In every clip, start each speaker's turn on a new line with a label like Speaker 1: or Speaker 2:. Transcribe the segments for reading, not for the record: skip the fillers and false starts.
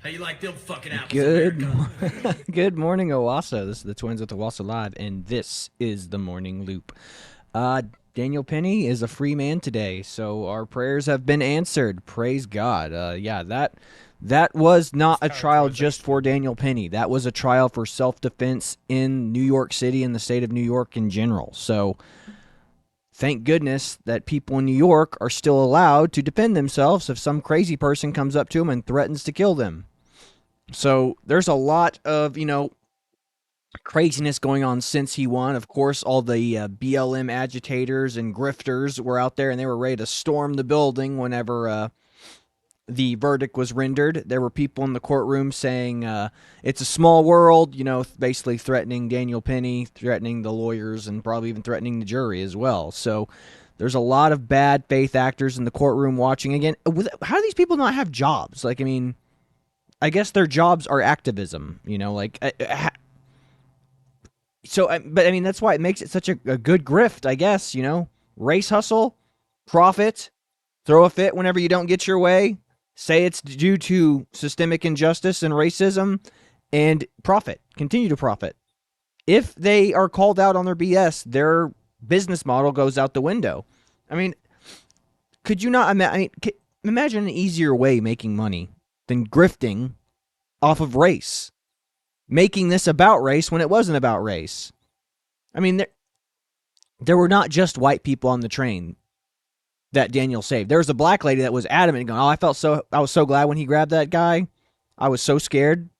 Speaker 1: How you like them fucking apples,
Speaker 2: Good,
Speaker 1: America?
Speaker 2: good morning, Owasso. This is the Twins with Owasso Live, and this is the Morning Loop. Uh, Daniel Penny is a free man today, so our prayers have been answered. Praise God. That was not
Speaker 1: It's
Speaker 2: a trial just
Speaker 1: characterization.
Speaker 2: for Daniel Penny. That was a trial for self-defense in New York City and the state of New York in general. So thank goodness that people in New York are still allowed to defend themselves if some crazy person comes up to them and threatens to kill them. So there's a lot of, craziness going on since he won. Of course, all the BLM agitators and grifters were out there and they were ready to storm the building whenever the verdict was rendered. There were people in the courtroom saying it's a small world, basically threatening Daniel Penny, threatening the lawyers, and probably even threatening the jury as well. So there's a lot of bad faith actors in the courtroom watching. Again, how do these people not have jobs? Like, I mean, I guess their jobs are activism, but I mean, that's why it makes it such a good grift, I guess, race hustle, profit, throw a fit whenever you don't get your way, say it's due to systemic injustice and racism, and profit, continue to profit. If they are called out on their BS, their business model goes out the window. I mean, could you not imagine an easier way making money than grifting off of race? Making this about race when it wasn't about race. I mean, there were not just white people on the train that Daniel saved. There was a black lady that was adamant, going, "Oh, I was so glad when he grabbed that guy. I was so scared."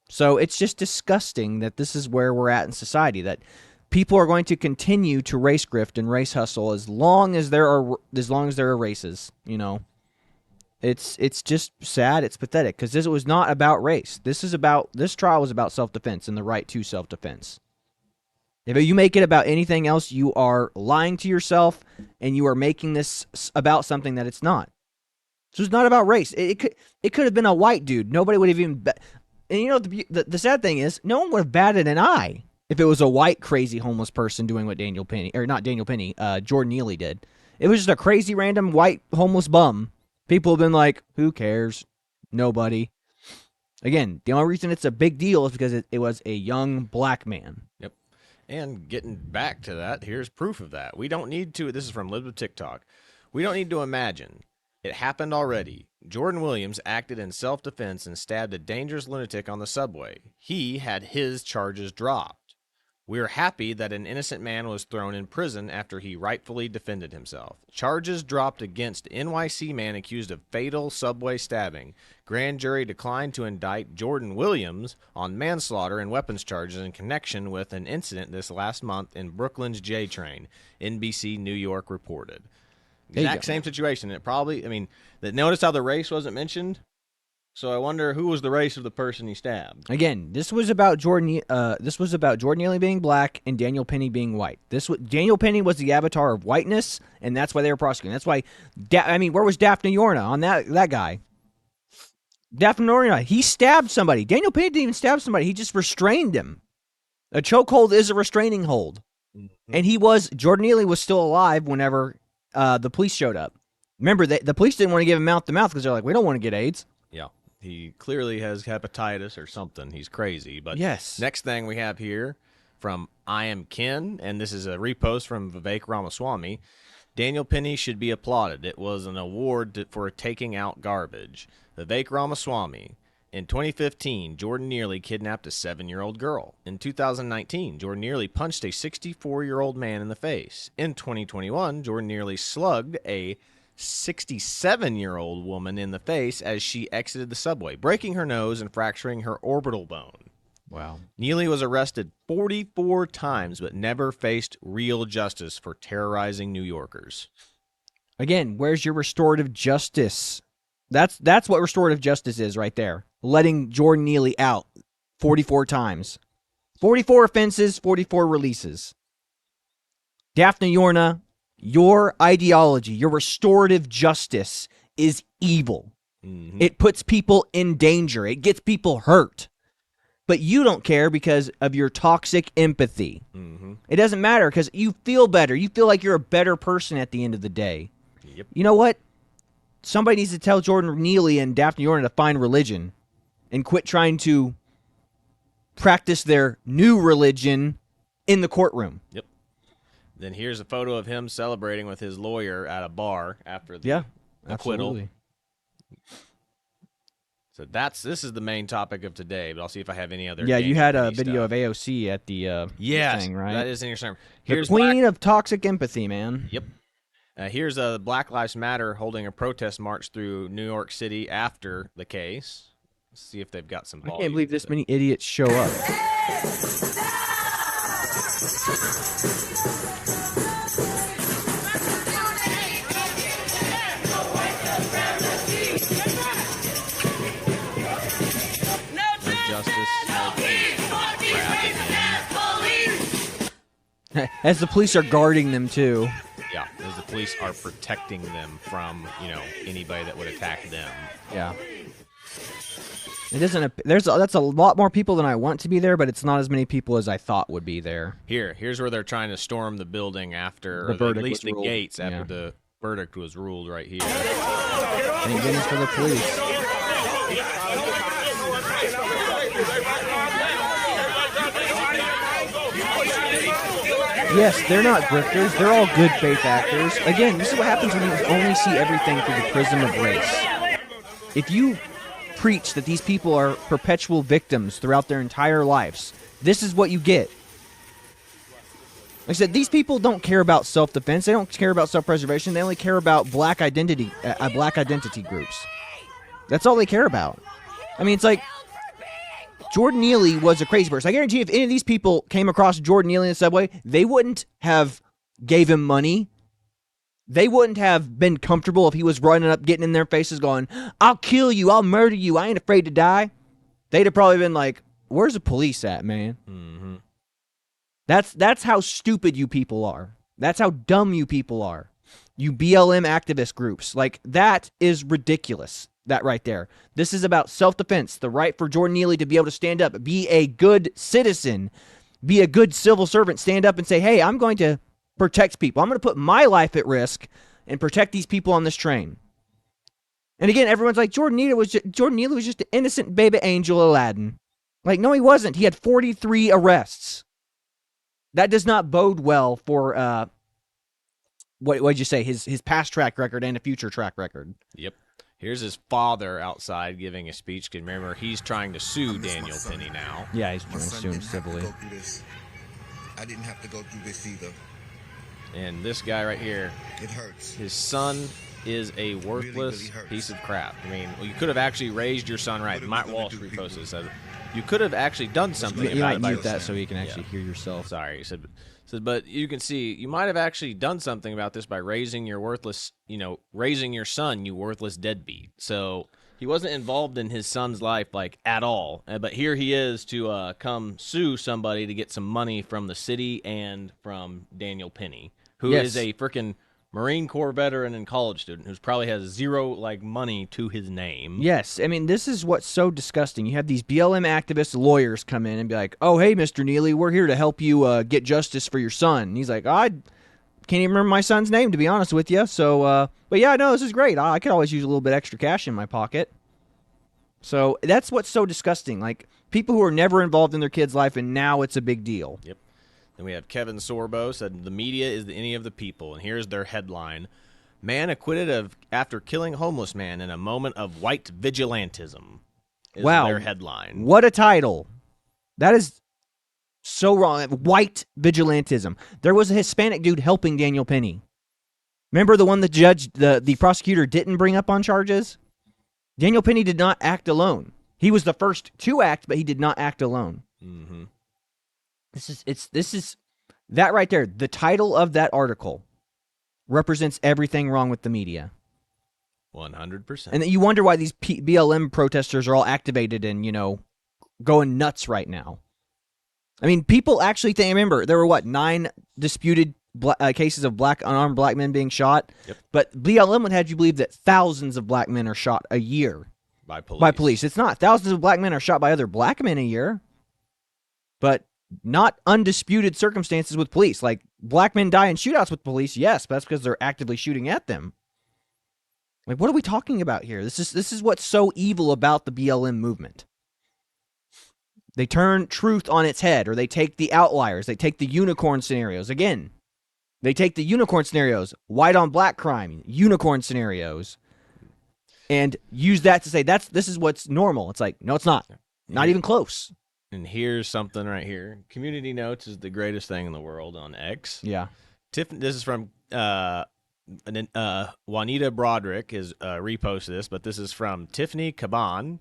Speaker 2: So it's just disgusting that this is where we're at in society. That people are going to continue to race grift and race hustle as long as there are races. It's just sad. It's pathetic because this was not about race. This trial was about self defense and the right to self defense. If you make it about anything else, you are lying to yourself and you are making this about something that it's not. So it's not about race. It could have been a white dude. Nobody would have even. And the sad thing is, no one would have batted an eye if it was a white crazy homeless person doing what Daniel Penny, or not Daniel Penny, Jordan Neely did. It was just a crazy random white homeless bum. People have been like, who cares? Nobody. Again, the only reason it's a big deal is because it was a young black man.
Speaker 3: Yep. And getting back to that, here's proof of that. We don't need to, this is from Live with TikTok. We don't need to imagine. It happened already. Jordan Williams acted in self defense and stabbed a dangerous lunatic on the subway. He had his charges dropped. We're happy that an innocent man was thrown in prison after he rightfully defended himself. Charges dropped against NYC man accused of fatal subway stabbing. Grand jury declined to indict Jordan Williams on manslaughter and weapons charges in connection with an incident this last month in Brooklyn's J train, NBC New York reported. Exact same situation. Notice how the race wasn't mentioned? So I wonder who was the race of the person he stabbed.
Speaker 2: Again, this was about Jordan. This was about Jordan Neely being black and Daniel Penny being white. Daniel Penny was the avatar of whiteness, and that's why they were prosecuting. That's why. Where was Daphne Yorna on that guy? Daphne Yorna, he stabbed somebody. Daniel Penny didn't even stab somebody. He just restrained him. A chokehold is a restraining hold, and Jordan Neely was still alive whenever the police showed up. Remember, the police didn't want to give him mouth to mouth because they're like, we don't want to get AIDS.
Speaker 3: Yeah. He clearly has hepatitis or something. He's crazy. But
Speaker 2: yes.
Speaker 3: Next thing we have here from I Am Ken, and this is a repost from Vivek Ramaswamy. Daniel Penny should be applauded. It was an award for taking out garbage. Vivek Ramaswamy. In 2015, Jordan Neely kidnapped a 7-year-old girl. In 2019, Jordan Neely punched a 64-year-old man in the face. In 2021, Jordan Neely slugged a 67-year-old woman in the face as she exited the subway, breaking her nose and fracturing her orbital bone.
Speaker 2: Wow.
Speaker 3: Neely was arrested 44 times but never faced real justice for terrorizing New Yorkers.
Speaker 2: Again, where's your restorative justice? That's what restorative justice is right there. Letting Jordan Neely out 44 times. 44 offenses, 44 releases. Daphne Yorna, your ideology, your restorative justice is evil.
Speaker 3: Mm-hmm.
Speaker 2: It puts people in danger. It gets people hurt. But you don't care because of your toxic empathy.
Speaker 3: Mm-hmm.
Speaker 2: It doesn't matter because you feel better. You feel like you're a better person at the end of the day.
Speaker 3: Yep.
Speaker 2: You know what? Somebody needs to tell Jordan Neely and Daphne Yorna to find religion and quit trying to practice their new religion in the courtroom.
Speaker 3: Yep. Then here's a photo of him celebrating with his lawyer at a bar after the
Speaker 2: Yeah,
Speaker 3: acquittal.
Speaker 2: absolutely.
Speaker 3: So this is the main topic of today, but I'll see if I have any other.
Speaker 2: Yeah, you had a
Speaker 3: Penny
Speaker 2: video
Speaker 3: stuff.
Speaker 2: of AOC at the thing, right?
Speaker 3: That is in your sermon.
Speaker 2: The
Speaker 3: Here's
Speaker 2: queen of toxic empathy, man.
Speaker 3: Yep. Here's Black Lives Matter holding a protest march through New York City after the case. Let's see if they've got some
Speaker 2: I
Speaker 3: volume.
Speaker 2: can't believe this many idiots show up.
Speaker 3: No justice, no peace.
Speaker 2: As the police are guarding them too.
Speaker 3: Yeah, as the police are protecting them from, anybody that would attack them.
Speaker 2: Yeah. It doesn't. That's a lot more people than I want to be there, but it's not as many people as I thought would be there.
Speaker 3: Here's where they're trying to storm the building after,
Speaker 2: The
Speaker 3: or
Speaker 2: verdict
Speaker 3: at least
Speaker 2: was
Speaker 3: the
Speaker 2: ruled.
Speaker 3: gates after
Speaker 2: Yeah.
Speaker 3: the verdict was ruled right here.
Speaker 2: Thank goodness for the police. Yes, they're not grifters. They're all good faith actors. Again, this is what happens when you only see everything through the prism of race. If you preach that these people are perpetual victims throughout their entire lives, this is what you get. Like I said, these people don't care about self-defense. They don't care about self-preservation. They only care about black identity groups. That's all they care about. I mean, it's like Jordan Neely was a crazy person. I guarantee if any of these people came across Jordan Neely in the subway, they wouldn't have gave him money. They wouldn't have been comfortable if he was running up, getting in their faces going, "I'll kill you. I'll murder you. I ain't afraid to die." They'd have probably been like, "Where's the police at, man?"
Speaker 3: Mm-hmm.
Speaker 2: That's how stupid you people are. That's how dumb you people are. You BLM activist groups. Like, that is ridiculous. That right there. This is about self-defense, the right for Jordan Neely to be able to stand up, be a good citizen, be a good civil servant, stand up and say, "Hey, I'm going to protect people. I'm going to put my life at risk and protect these people on this train." And again, everyone's like, Jordan Neely was just an innocent baby angel Aladdin. Like, no, he wasn't. He had 43 arrests. That does not bode well for what'd you say? His past track record and a future track record.
Speaker 3: Yep. Here's his father outside giving a speech. Because remember, he's trying to sue Daniel Penny now.
Speaker 2: Yeah, he's
Speaker 4: My
Speaker 2: trying to
Speaker 4: son
Speaker 2: sue him
Speaker 4: didn't have to
Speaker 2: civilly.
Speaker 4: go through this. I didn't have to go through this either.
Speaker 3: And this guy right here,
Speaker 4: It hurts.
Speaker 3: his son is a worthless
Speaker 4: really hurts.
Speaker 3: piece of crap. I mean, you could have actually raised your son right.
Speaker 4: What are we
Speaker 3: Mike
Speaker 4: gonna
Speaker 3: Walsh
Speaker 4: do,
Speaker 3: reposted
Speaker 4: people?
Speaker 3: said you could have actually done something
Speaker 2: You
Speaker 3: about
Speaker 2: might
Speaker 3: it. by
Speaker 2: mute that
Speaker 4: yourself.
Speaker 2: so you can actually
Speaker 3: Yeah.
Speaker 2: hear yourself.
Speaker 3: Sorry, he said, but you can see you might have actually done something about this by raising your worthless, raising your son, you worthless deadbeat. So he wasn't involved in his son's life like at all. But here he is to come sue somebody to get some money from the city and from Daniel Penny, who is
Speaker 2: Yes.
Speaker 3: a freaking Marine Corps veteran and college student who probably has zero money to his name.
Speaker 2: Yes, I mean, this is what's so disgusting. You have these BLM activist lawyers come in and be like, "Oh, hey, Mr. Neely, we're here to help you get justice for your son." And he's like, "I can't even remember my son's name, to be honest with you. So, but yeah, no, this is great. I could always use a little bit extra cash in my pocket." So that's what's so disgusting. Like, people who are never involved in their kid's life, and now it's a big deal.
Speaker 3: Yep. Then we have Kevin Sorbo said the media is the enemy of the people, and here's their headline: "Man acquitted after killing homeless man in a moment of white vigilantism." Is
Speaker 2: Wow.
Speaker 3: their headline.
Speaker 2: What a title. That is so wrong. White vigilantism. There was a Hispanic dude helping Daniel Penny. Remember the one the judge, the prosecutor didn't bring up on charges? Daniel Penny did not act alone. He was the first to act, but he did not act alone.
Speaker 3: Mm-hmm.
Speaker 2: This is that right there. The title of that article represents everything wrong with the media.
Speaker 3: 100%.
Speaker 2: And you wonder why these BLM protesters are all activated and, going nuts right now. I mean, people actually think, remember, there were 9 disputed cases of unarmed black men being shot?
Speaker 3: Yep.
Speaker 2: But BLM would have you believe that thousands of black men are shot a year
Speaker 3: by police.
Speaker 2: It's not. Thousands of black men are shot by other black men a year. But not undisputed circumstances with police. Like, black men die in shootouts with police, yes, but that's because they're actively shooting at them. Like, what are we talking about here? This is what's so evil about the BLM movement. They turn truth on its head, or they take the outliers. They take the unicorn scenarios. Again, they take the unicorn scenarios, white on black crime, unicorn scenarios, and use that to say this is what's normal. It's like, no, it's not. Not even close.
Speaker 3: And here's something right here. Community Notes is the greatest thing in the world on X.
Speaker 2: Yeah.
Speaker 3: This is from Juanita Broderick is reposted this, but this is from Tiffany Caban.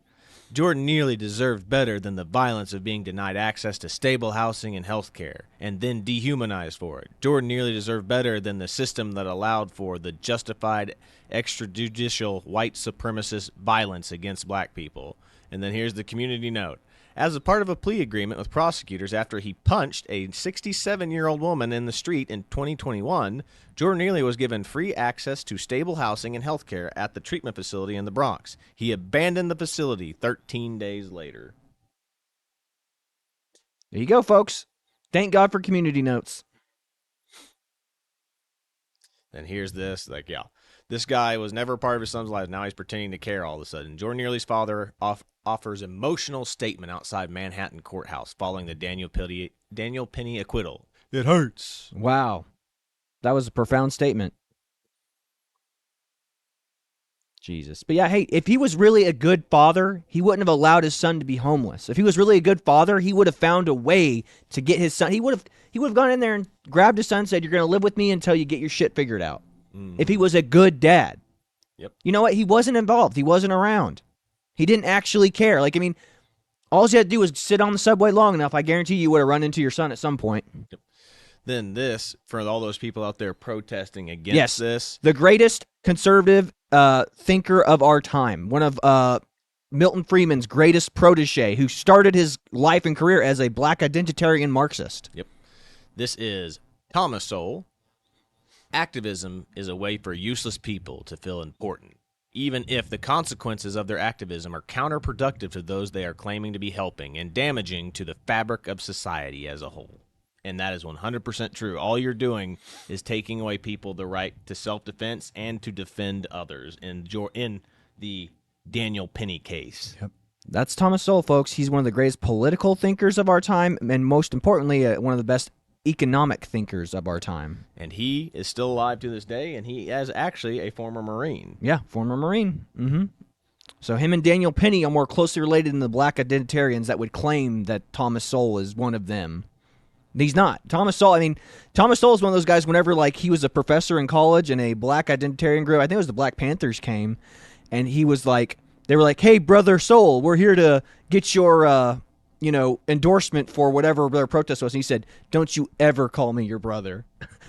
Speaker 3: Jordan nearly deserved better than the violence of being denied access to stable housing and health care, and then dehumanized for it. Jordan nearly deserved better than the system that allowed for the justified extrajudicial white supremacist violence against black people. And then here's the community note. As a part of a plea agreement with prosecutors after he punched a 67-year-old woman in the street in 2021, Jordan Neely was given free access to stable housing and health care at the treatment facility in the Bronx. He abandoned the facility 13 days later.
Speaker 2: There you go, folks. Thank God for community notes.
Speaker 3: And here's this, this guy was never a part of his son's life. Now he's pretending to care all of a sudden. Jordan Neely's father offers emotional statement outside Manhattan courthouse following the Daniel Penny acquittal. It hurts.
Speaker 2: Wow. That was a profound statement. Jesus. But yeah, hey, if he was really a good father, he wouldn't have allowed his son to be homeless. If he was really a good father, he would have found a way to get his son. He would have gone in there and grabbed his son and said, "You're going to live with me until you get your shit figured out." If he was a good dad.
Speaker 3: Yep.
Speaker 2: You know what? He wasn't involved. He wasn't around. He didn't actually care. Like, I mean, all you had to do was sit on the subway long enough. I guarantee you would have run into your son at some point.
Speaker 3: Yep. Then this, for all those people out there protesting against this.
Speaker 2: The greatest conservative thinker of our time. One of Milton Friedman's greatest protege, who started his life and career as a black identitarian Marxist.
Speaker 3: Yep. This is Thomas Sowell. Activism is a way for useless people to feel important, even if the consequences of their activism are counterproductive to those they are claiming to be helping and damaging to the fabric of society as a whole. And that is 100% true. All you're doing is taking away people the right to self-defense and to defend others in the Daniel Penny case.
Speaker 2: Yep. That's Thomas Sowell, folks. He's one of the greatest political thinkers of our time, and most importantly, one of the best economic thinkers of our time.
Speaker 3: And he is still alive to this day, and he is actually a former Marine.
Speaker 2: Yeah, former Marine. Mm-hmm. So him and Daniel Penny are more closely related than the black identitarians that would claim that Thomas Sowell is one of them. He's not. Thomas Sowell is one of those guys, whenever he was a professor in college and a black identitarian group, I think it was the Black Panthers came, and he was like, they were like, "Hey, brother Sowell, we're here to get your endorsement for whatever their protest was." And he said, "Don't you ever call me your brother.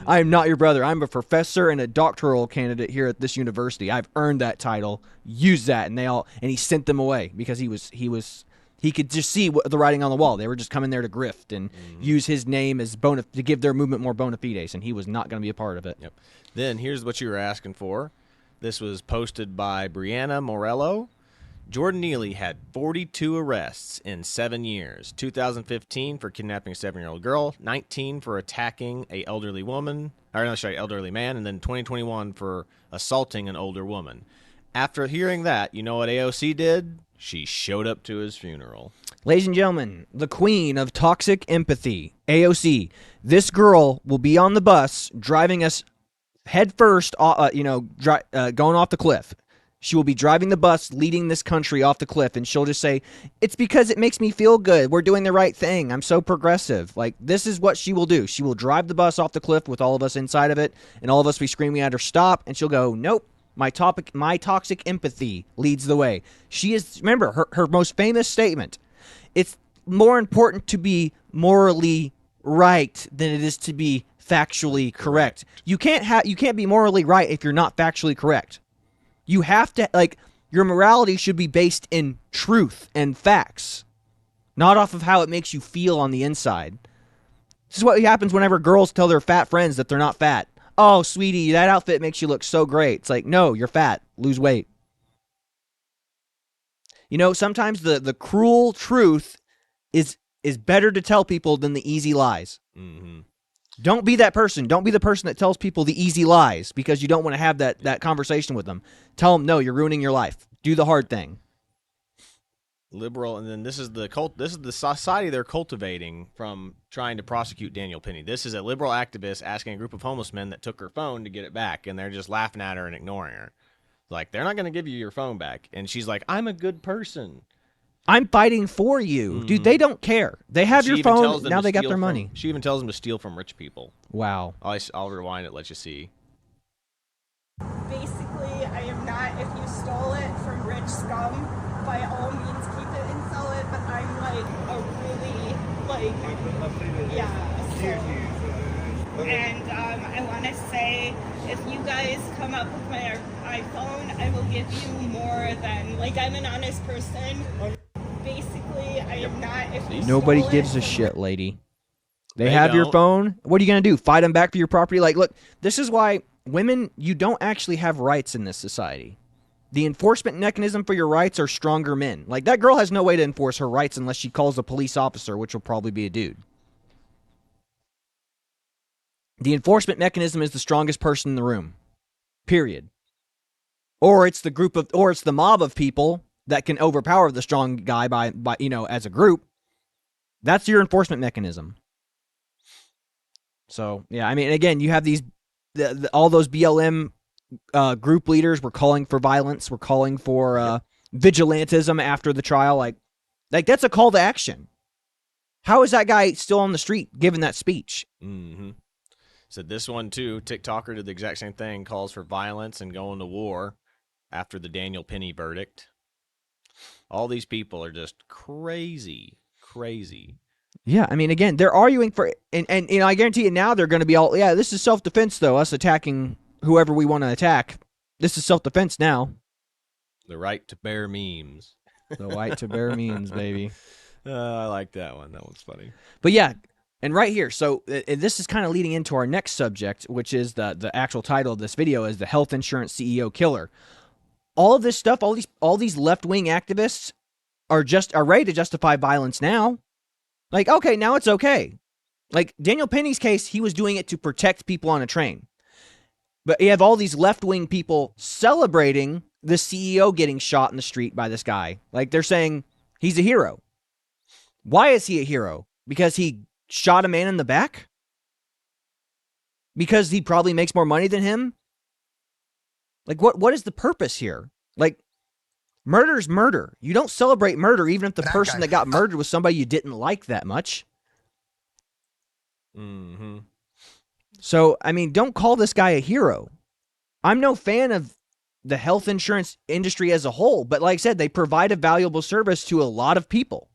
Speaker 2: I am not your brother. I'm a professor and a doctoral candidate here at this university. I've earned that title. Use that." And he sent them away because he could just see the writing on the wall. They were just coming there to grift and use his name as to give their movement more bona fides, and he was not going to be a part of it.
Speaker 3: Yep. Then here's what you were asking for. This was posted by Brianna Morello. Jordan Neely had 42 arrests in 7 years. 2015 for kidnapping a 7-year-old girl, 19 for attacking a elderly man, and then 2021 for assaulting an older woman. After hearing that, you know what AOC did? She showed up to his funeral.
Speaker 2: Ladies and gentlemen, the queen of toxic empathy, AOC. This girl will be on the bus driving us head first, going off the cliff. She will be driving the bus, leading this country off the cliff, and she'll just say, "It's because it makes me feel good. We're doing the right thing. I'm so progressive." This is what she will do. She will drive the bus off the cliff with all of us inside of it, and all of us be screaming at her, "Stop," and she'll go, "Nope. My toxic empathy leads the way." She is, remember, her most famous statement, "It's more important to be morally right than it is to be factually correct." You can't be morally right if you're not factually correct. You have to, your morality should be based in truth and facts, not off of how it makes you feel on the inside. This is what happens whenever girls tell their fat friends that they're not fat. "Oh, sweetie, that outfit makes you look so great." It's like, no, you're fat. Lose weight. Sometimes the cruel truth is better to tell people than the easy lies.
Speaker 3: Mm-hmm.
Speaker 2: Don't be that person. Don't be the person that tells people the easy lies because you don't want to have that conversation with them. Tell them, no, you're ruining your life. Do the hard thing.
Speaker 3: liberal, and then this is the cult. This is the society they're cultivating from trying to prosecute Daniel Penny. This is a liberal activist asking a group of homeless men that took her phone to get it back, and they're just laughing at her and ignoring her. Like, they're not going to give you your phone back, and she's like, "I'm a good person.
Speaker 2: I'm fighting for you, dude." They don't care. They have your phone. Now they got their money.
Speaker 3: She even tells them to steal from rich people.
Speaker 2: Wow.
Speaker 3: I'll rewind it. Let you see.
Speaker 5: Basically, I am not, if you stole it from rich scum, by all means keep it and sell it, but I'm like a really, And I want to say, if you guys come up with my iPhone, I will give you more than, I'm an honest person. Basically, I am not, if you
Speaker 2: Nobody
Speaker 5: stole
Speaker 2: gives
Speaker 5: it
Speaker 2: a
Speaker 5: from
Speaker 2: shit, lady. They have your phone. What are you going to do? Fight them back for your property? Like, look, this is why women, you don't actually have rights in this society. The enforcement mechanism for your rights are stronger men. Like, that girl has no way to enforce her rights unless she calls a police officer, which will probably be a dude. The enforcement mechanism is the strongest person in the room. Period. Or it's the mob of people that can overpower the strong guy by as a group. That's your enforcement mechanism. So, yeah, I mean, again, you have these all those BLM group leaders were calling for violence, were calling for vigilantism after the trial. Like that's a call to action. How is that guy still on the street giving that speech?
Speaker 3: Mm-hmm. So this one, too, TikToker did the exact same thing, calls for violence and going to war after the Daniel Penny verdict. All these people are just crazy.
Speaker 2: Yeah, I mean, again, they're arguing for, and I guarantee you now they're going to be all, yeah, this is self-defense, though, us attacking whoever we want to attack. This is self-defense now.
Speaker 3: The right to bear memes.
Speaker 2: The right to bear memes, baby.
Speaker 3: I like that one. That one's funny.
Speaker 2: But yeah, and right here, so this is kind of leading into our next subject, which is the actual title of this video is the health insurance CEO killer. All of this stuff, all these left-wing activists are ready to justify violence now. Like, okay, now it's okay. Like Daniel Penny's case, he was doing it to protect people on a train. But you have all these left-wing people celebrating the CEO getting shot in the street by this guy. Like they're saying he's a hero. Why is he a hero? Because he shot a man in the back? Because he probably makes more money than him? Like what is the purpose here? Like murder's murder. You don't celebrate murder even if the person that got murdered was somebody you didn't like that much.
Speaker 3: Mm-hmm.
Speaker 2: So, I mean, don't call this guy a hero. I'm no fan of the health insurance industry as a whole, but like I said, they provide a valuable service to a lot of people.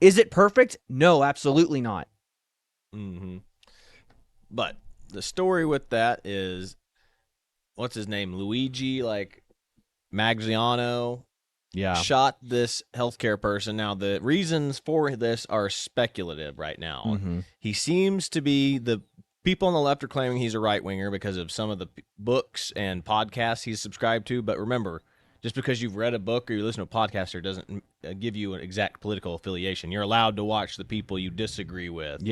Speaker 2: Is it perfect? No, absolutely not.
Speaker 3: Mm-hmm. But the story with that is, what's his name? Luigi, Maggiano, shot this healthcare person. Now, the reasons for this are speculative right now.
Speaker 2: Mm-hmm.
Speaker 3: He seems to be, the people on the left are claiming he's a right-winger because of some of the books and podcasts he's subscribed to. But remember, just because you've read a book or you listen to a podcaster doesn't give you an exact political affiliation. You're allowed to watch the people you disagree with,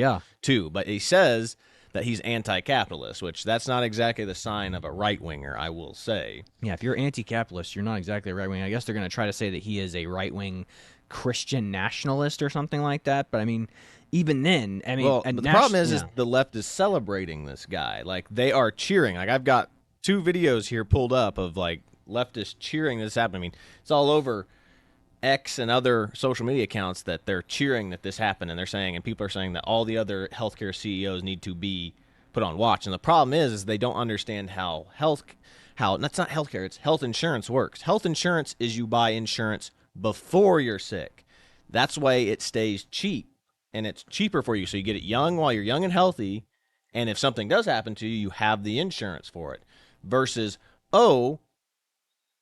Speaker 3: too. But he says that he's anti-capitalist, which that's not exactly the sign of a right-winger, I will say.
Speaker 2: Yeah, if you're anti-capitalist, you're not exactly a right-wing. I guess they're going to try to say that he is a right-wing Christian nationalist or something like that. But, I mean, even then, I mean...
Speaker 3: Well, but the problem is the left is celebrating this guy. Like, they are cheering. Like, I've got 2 videos here pulled up of, leftists cheering this happen. I mean, it's all over X and other social media accounts that they're cheering that this happened, and they're saying, and people are saying that all the other healthcare CEOs need to be put on watch. And the problem is they don't understand how that's not healthcare, it's health insurance works. Health insurance is you buy insurance before you're sick. That's why it stays cheap, and it's cheaper for you. So you get it young while you're young and healthy, and if something does happen to you, you have the insurance for it. Versus,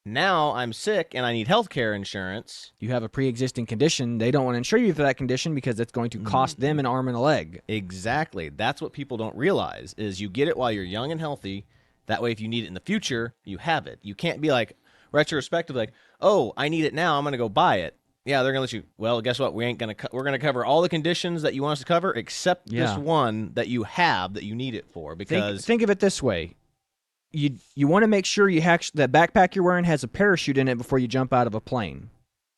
Speaker 3: now I'm sick and I need health care insurance.
Speaker 2: You have a pre-existing condition. They don't want to insure you for that condition because it's going to cost them an arm and a leg.
Speaker 3: Exactly. That's what people don't realize is you get it while you're young and healthy. That way, if you need it in the future, you have it. You can't be retrospective, I need it now. I'm going to go buy it. Yeah, they're going to let you. Well, guess what? We're going to cover all the conditions that you want us to cover except this one that you have that you need it for. Because
Speaker 2: think of it this way. You want to make sure that backpack you're wearing has a parachute in it before you jump out of a plane.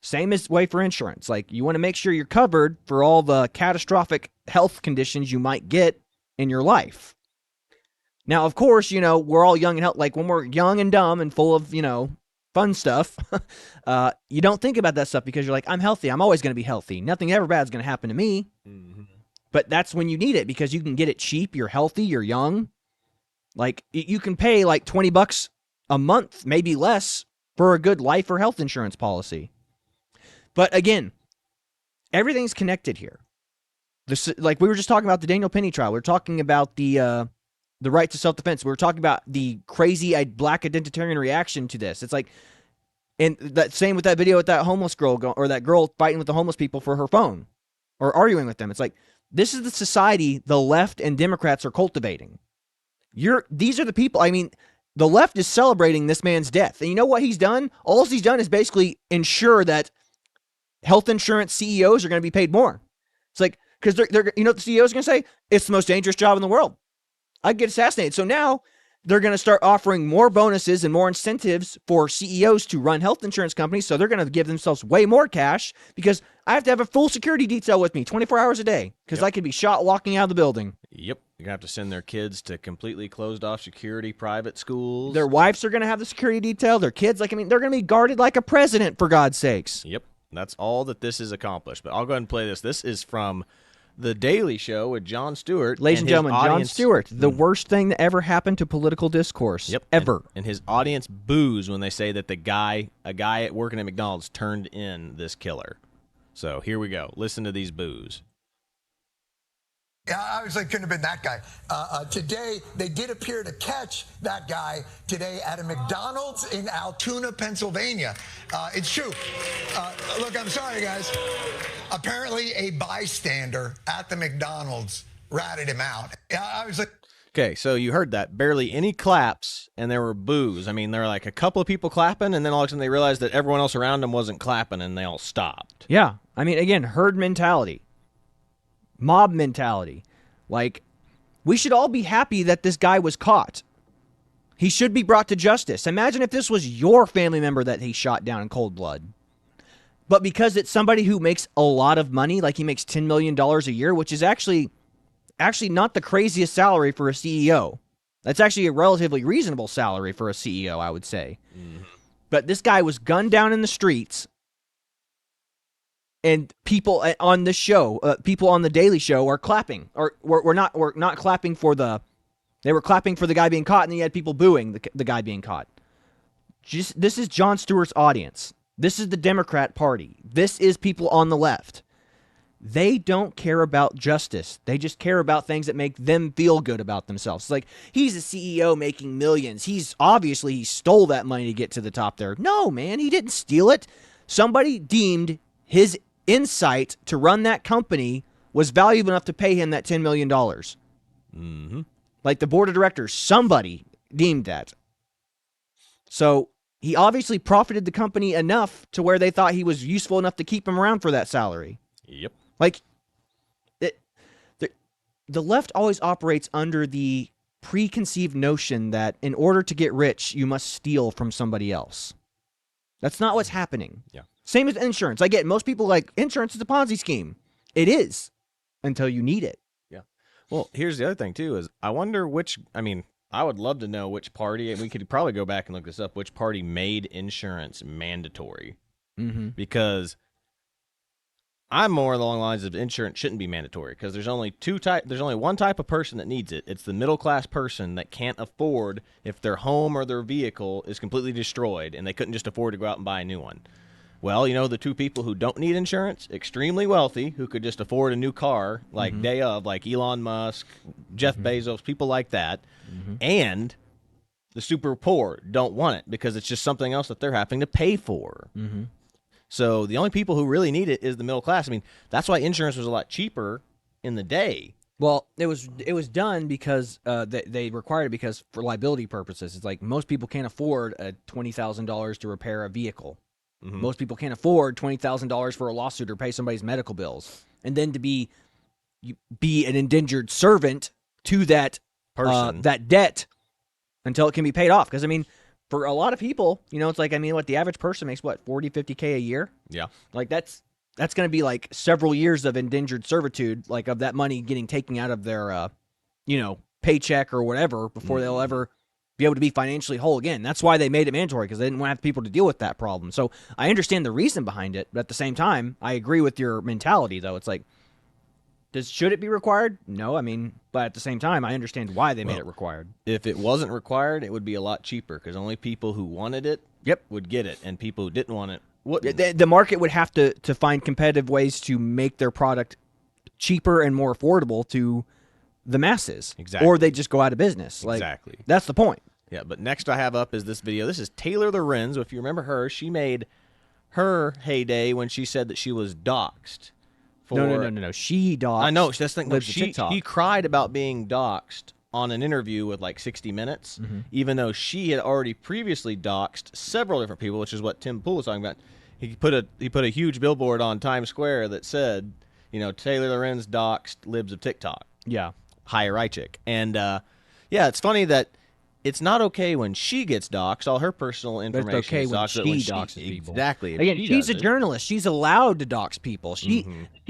Speaker 2: Same as way for insurance. Like, you want to make sure you're covered for all the catastrophic health conditions you might get in your life. Now, of course, we're all young and healthy. Like, when we're young and dumb and full of, fun stuff, you don't think about that stuff because you're like, I'm healthy. I'm always going to be healthy. Nothing ever bad is going to happen to me. Mm-hmm. But that's when you need it because you can get it cheap. You're healthy. You're young. Like, you can pay like $20 a month, maybe less, for a good life or health insurance policy. But again, everything's connected here. Like, we were just talking about the Daniel Penny trial. We were talking about the right to self-defense. We were talking about the crazy black identitarian reaction to this. It's like, and that same with that video with that homeless girl or that girl fighting with the homeless people for her phone or arguing with them. It's like, this is the society the left and Democrats are cultivating. These are the people. I mean, the left is celebrating this man's death. And you know what he's done? All he's done is basically ensure that health insurance CEOs are going to be paid more. It's like, because they're what the CEOs are going to say? It's the most dangerous job in the world. I'd get assassinated. So now they're going to start offering more bonuses and more incentives for CEOs to run health insurance companies. So they're going to give themselves way more cash because I have to have a full security detail with me 24 hours a day because I could be shot walking out of the building.
Speaker 3: Yep. You're going to have to send their kids to completely closed off security private schools.
Speaker 2: Their wives are going to have the security detail. Their kids, they're going to be guarded like a president, for God's sakes.
Speaker 3: Yep. That's all that this is accomplished. But I'll go ahead and play this. This is from The Daily Show with Jon Stewart.
Speaker 2: Ladies and gentlemen, Jon Stewart, the worst thing that ever happened to political discourse.
Speaker 3: Yep.
Speaker 2: Ever.
Speaker 3: And his audience boos when they say that a guy working at McDonald's turned in this killer. So here we go. Listen to these boos.
Speaker 6: Yeah, obviously couldn't have been that guy. Today, they did appear to catch that guy today at a McDonald's in Altoona, Pennsylvania. It's true. Look, I'm sorry, guys. Apparently, a bystander at the McDonald's ratted him out.
Speaker 3: Okay, so you heard that. Barely any claps, and there were boos. I mean, there were like a couple of people clapping, and then all of a sudden they realized that everyone else around them wasn't clapping, and they all stopped.
Speaker 2: Yeah. I mean, again, herd mentality. Mob mentality. Like, we should all be happy that this guy was caught. He should be brought to justice. Imagine if this was your family member that he shot down in cold blood. But because it's somebody who makes a lot of money, like he makes $10 million a year, which is actually not the craziest salary for a CEO. That's actually a relatively reasonable salary for a CEO, I would say. Mm-hmm. But this guy was gunned down in the streets. And people on the show, people on the Daily Show are clapping, or we're not clapping they were clapping for the guy being caught, and then you had people booing the guy being caught. This is Jon Stewart's audience. This is the Democrat Party. This is people on the left. They don't care about justice. They just care about things that make them feel good about themselves. It's like, he's a CEO making millions. He stole that money to get to the top there. No, man, he didn't steal it. Somebody deemed his insight to run that company was valuable enough to pay him that $10 million. Mm-hmm. Like the board of directors, somebody deemed that. So he obviously profited the company enough to where they thought he was useful enough to keep him around for that salary.
Speaker 3: Yep.
Speaker 2: Like, the left always operates under the preconceived notion that in order to get rich, you must steal from somebody else. That's not what's happening.
Speaker 3: Yeah.
Speaker 2: Same as insurance. I get most people like insurance is a Ponzi scheme. It is until you need it.
Speaker 3: Yeah. Well, here's the other thing too is I wonder I would love to know which party, and we could probably go back and look this up, which party made insurance mandatory. Mm-hmm. Because I'm more along the lines of insurance shouldn't be mandatory because there's only one type of person that needs it. It's the middle class person that can't afford if their home or their vehicle is completely destroyed and they couldn't just afford to go out and buy a new one. Well, the two people who don't need insurance, extremely wealthy, who could just afford a new car like day of, like Elon Musk, Jeff Bezos, people like that, and the super poor don't want it because it's just something else that they're having to pay for. Mm-hmm. So the only people who really need it is the middle class. I mean, that's why insurance was a lot cheaper in the day.
Speaker 2: Well, it was done because they required it because for liability purposes. It's like most people can't afford $20,000 to repair a vehicle. Mm-hmm. Most people can't afford $20,000 for a lawsuit or pay somebody's medical bills. And then to be an indentured servant to that person, that debt until it can be paid off. Because, I mean, for a lot of people, you know, it's like, I mean, what the average person makes, what, 40, 50K a year?
Speaker 3: Yeah.
Speaker 2: Like that's going to be like several years of indentured servitude, like of that money getting taken out of their, you know, paycheck or whatever before they'll ever be able to be financially whole again. That's why they made it mandatory, because they didn't want to have people to deal with that problem. So I understand the reason behind it, but at the same time, I agree with your mentality, though. It's like, should it be required? No, I mean, but at the same time, I understand why they made it required.
Speaker 3: If it wasn't required, it would be a lot cheaper because only people who wanted it would get it, and people who didn't want it wouldn't.
Speaker 2: The market would have to find competitive ways to make their product cheaper and more affordable to the masses.
Speaker 3: Exactly.
Speaker 2: Or they just go out of business. Like,
Speaker 3: Exactly.
Speaker 2: That's the point.
Speaker 3: Yeah, but next I have up is this video. This is Taylor Lorenz. If you remember her, she made her heyday when she said that she was doxxed.
Speaker 2: No. She doxed.
Speaker 3: I know. That's the thing.
Speaker 2: Lives of TikTok.
Speaker 3: She cried about being doxxed on an interview with like 60 Minutes, even though she had already previously doxed several different people, which is what Tim Pool was talking about. He put a huge billboard on Times Square that said, you know, Taylor Lorenz doxed libs of TikTok.
Speaker 2: Yeah.
Speaker 3: Hire Reichik. And yeah, it's funny that it's not okay when she gets doxxed. All her personal information
Speaker 2: But it's okay
Speaker 3: is
Speaker 2: when
Speaker 3: doxxed, but
Speaker 2: she doxes people.
Speaker 3: Exactly. If
Speaker 2: Again,
Speaker 3: she
Speaker 2: she's
Speaker 3: does
Speaker 2: a
Speaker 3: it-
Speaker 2: journalist. She's allowed to dox people. She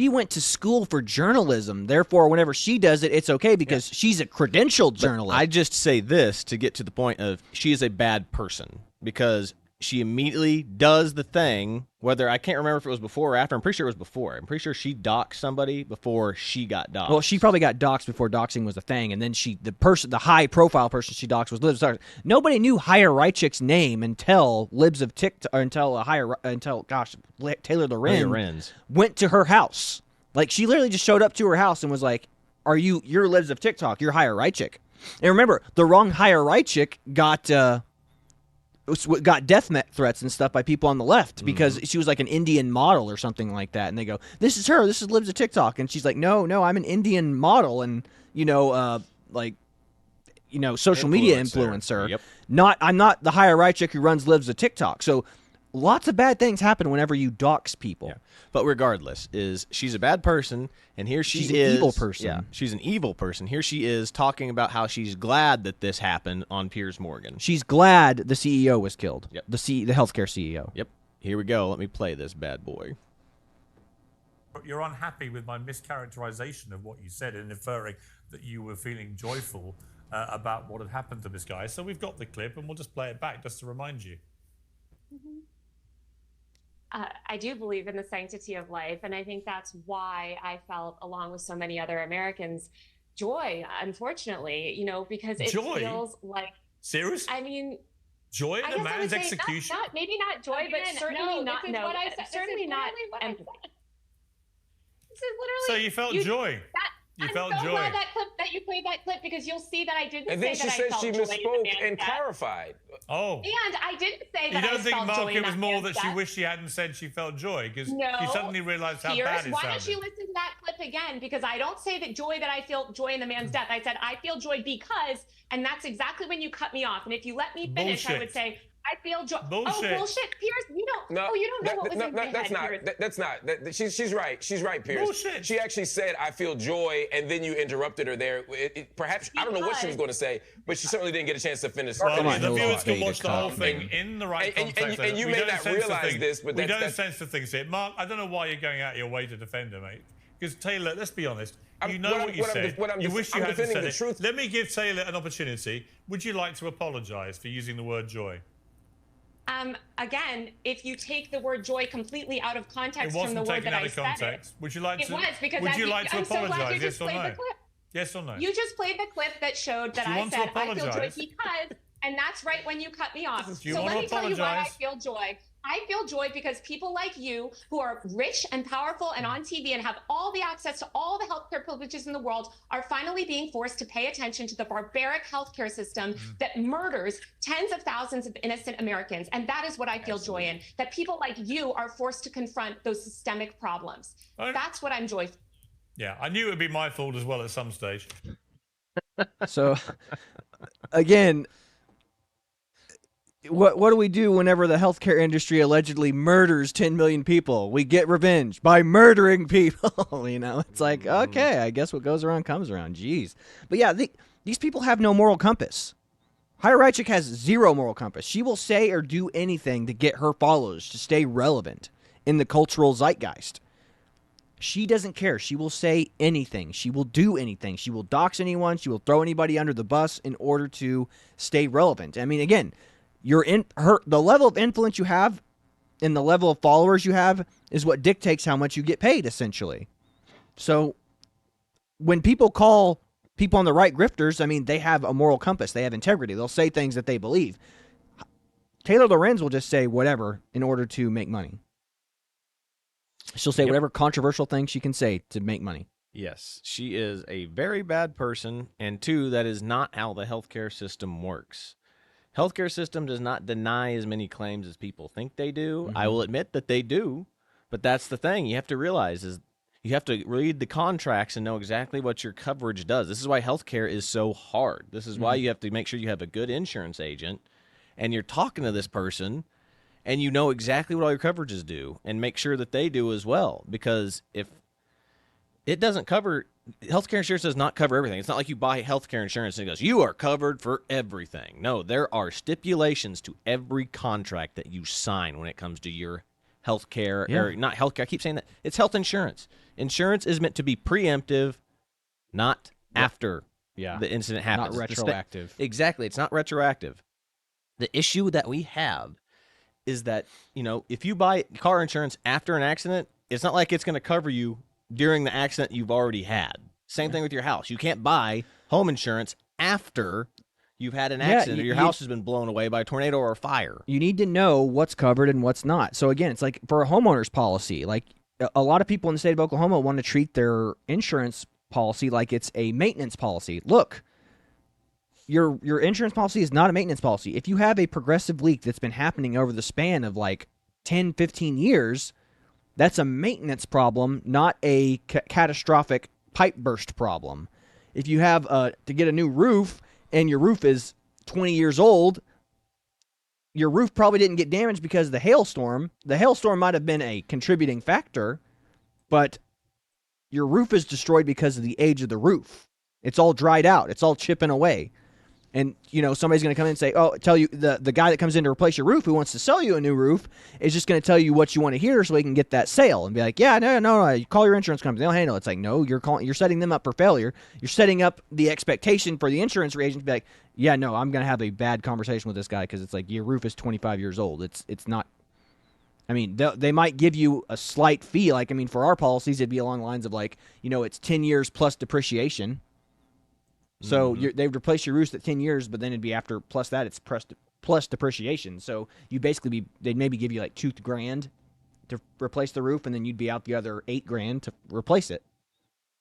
Speaker 2: went to school for journalism. Therefore, whenever she does it, it's okay because she's a credentialed journalist.
Speaker 3: I just say this to get to the point of she is a bad person because she immediately does the thing, whether I can't remember if it was before or after. I'm pretty sure it was before. I'm pretty sure she doxed somebody before she got doxed.
Speaker 2: Well, she probably got doxxed before doxing was a thing, and then the high profile person she doxed was Libs of TikTok. Nobody knew Hire Reichik's name until Libs of TikTok, or until Taylor Lorenz went to her house. Like, she literally just showed up to her house and was like, you're Libs of TikTok, you're Hire Reichik. And remember, the wrong Hire Reichik got death threats and stuff by people on the left because she was like an Indian model or something like that, and they go, "This is her. This is Libs of TikTok," and she's like, "No, I'm an Indian model and social media influencer.
Speaker 3: Yep.
Speaker 2: I'm not the Hire Reichik who runs Libs of TikTok." So lots of bad things happen whenever you dox people.
Speaker 3: Yeah. But regardless, she's a bad person, and here
Speaker 2: She's
Speaker 3: is
Speaker 2: an evil person.
Speaker 3: Yeah, she's an evil person. Here she is talking about how she's glad that this happened on Piers Morgan.
Speaker 2: She's glad the CEO was killed.
Speaker 3: Yep.
Speaker 2: The healthcare CEO.
Speaker 3: Yep. Here we go. Let me play this bad boy.
Speaker 7: You're unhappy with my mischaracterization of what you said and inferring that you were feeling joyful about what had happened to this guy. So we've got the clip, and we'll just play it back just to remind you.
Speaker 8: I do believe in the sanctity of life, and I think that's why I felt, along with so many other Americans, joy, unfortunately, because it feels like...
Speaker 7: Serious?
Speaker 8: I mean...
Speaker 7: Joy at a man's execution?
Speaker 8: Maybe not joy, but certainly not... certainly not empathy. This is literally...
Speaker 7: So you felt joy? You felt joy.
Speaker 8: I'm so glad that you played that clip, because you'll see that I didn't say that I felt joy.
Speaker 9: And then she said she misspoke and clarified.
Speaker 8: Oh. And I didn't say that I felt joy.
Speaker 7: You don't think, Mark, it was more that she wished she hadn't said she felt joy? Because you suddenly realized how bad it
Speaker 8: why
Speaker 7: sounded.
Speaker 8: don't you listen to that clip again? Because I don't say that I feel joy in the man's death. I said I feel joy because, and that's exactly when you cut me off. And if you let me finish, I would say, I feel joy.
Speaker 7: Bullshit.
Speaker 8: Oh, bullshit. Piers, you don't know what was in my head.
Speaker 9: That's not. She's right. She's right, Piers.
Speaker 7: Bullshit.
Speaker 9: She actually said, I feel joy, and then you interrupted her there. Perhaps, I don't know what she was going to say, but she certainly didn't get a chance to finish.
Speaker 7: Well, the viewers can watch the whole thing in the right context.
Speaker 9: And you may not realize this, but
Speaker 7: we don't sense the things here. Mark, I don't know why you're going out of your way to defend her, mate. Because Taylor, let's be honest, you know what you said. You wish you hadn't said it. Let me give Taylor an opportunity. Would you like to apologise for using the word joy?
Speaker 8: Again, if you take the word joy completely out of context from the word that I said it,
Speaker 7: would you like to?
Speaker 8: It was because
Speaker 7: would you like to
Speaker 8: I'm so glad
Speaker 7: apologise?
Speaker 8: you just played the clip.
Speaker 7: Yes or no?
Speaker 8: You just played the clip that showed that I said I feel joy because, and that's right when you cut me off. So let me tell you why I feel joy. I feel joy because people like you, who are rich and powerful and on TV and have all the access to all the healthcare privileges in the world, are finally being forced to pay attention to the barbaric healthcare system that murders tens of thousands of innocent Americans. And that is what I feel joy in, that people like you are forced to confront those systemic problems. That's what I'm joyful.
Speaker 7: Yeah, I knew it would be my fault as well at some stage.
Speaker 2: So, again... What do we do whenever the healthcare industry allegedly murders 10 million people? We get revenge by murdering people. It's like, okay, I guess what goes around comes around. Jeez. But yeah, these people have no moral compass. Hierarchic has zero moral compass. She will say or do anything to get her followers to stay relevant in the cultural zeitgeist. She doesn't care. She will say anything. She will do anything. She will dox anyone. She will throw anybody under the bus in order to stay relevant. I mean, again, the level of influence you have and the level of followers you have is what dictates how much you get paid, essentially. So when people call people on the right grifters, I mean, they have a moral compass. They have integrity. They'll say things that they believe. Taylor Lorenz will just say whatever in order to make money. She'll say whatever controversial thing she can say to make money.
Speaker 3: Yes, she is a very bad person, and two, that is not how the healthcare system works. Healthcare system does not deny as many claims as people think they do. I will admit that they do, but that's the thing. You have to realize is you have to read the contracts and know exactly what your coverage does. This is why healthcare is so hard. This is why you have to make sure you have a good insurance agent, and you're talking to this person, and you know exactly what all your coverages do, and make sure that they do as well. Because if it doesn't cover, healthcare insurance does not cover everything. It's not like you buy healthcare insurance and it goes, you are covered for everything. No, there are stipulations to every contract that you sign when it comes to your healthcare, or not healthcare. I keep saying that. It's health insurance. Insurance is meant to be preemptive, not after the incident happens.
Speaker 2: Not retroactive.
Speaker 3: Exactly. It's not retroactive. The issue that we have is that, you know, if you buy car insurance after an accident, it's not like it's going to cover you during the accident you've already had. Same thing with your house. You can't buy home insurance after you've had an accident or your house has been blown away by a tornado or a fire.
Speaker 2: You need to know what's covered and what's not. So again, it's like for a homeowner's policy, like a lot of people in the state of Oklahoma want to treat their insurance policy like it's a maintenance policy. Look, your insurance policy is not a maintenance policy. If you have a progressive leak that's been happening over the span of like 10, 15 years, that's a maintenance problem, not a catastrophic pipe burst problem. If you have to get a new roof and your roof is 20 years old, your roof probably didn't get damaged because of the hailstorm. The hailstorm might have been a contributing factor, but your roof is destroyed because of the age of the roof. It's all dried out. It's all chipping away. And, you know, somebody's going to come in and say, oh, tell you, the guy that comes in to replace your roof who wants to sell you a new roof is just going to tell you what you want to hear so he can get that sale and be like, yeah, no, you call your insurance company. They'll handle it. It's like, no, you're setting them up for failure. You're setting up the expectation for the insurance agent to be like, yeah, no, I'm going to have a bad conversation with this guy because it's like your roof is 25 years old. It's not. I mean, they might give you a slight fee. Like, I mean, for our policies, it'd be along the lines of like, you know, it's 10 years plus depreciation. So they would replace your roofs at 10 years, but then it'd be after plus that it's plus depreciation. So you basically they'd maybe give you like $2,000 to replace the roof, and then you'd be out the other $8,000 to replace it,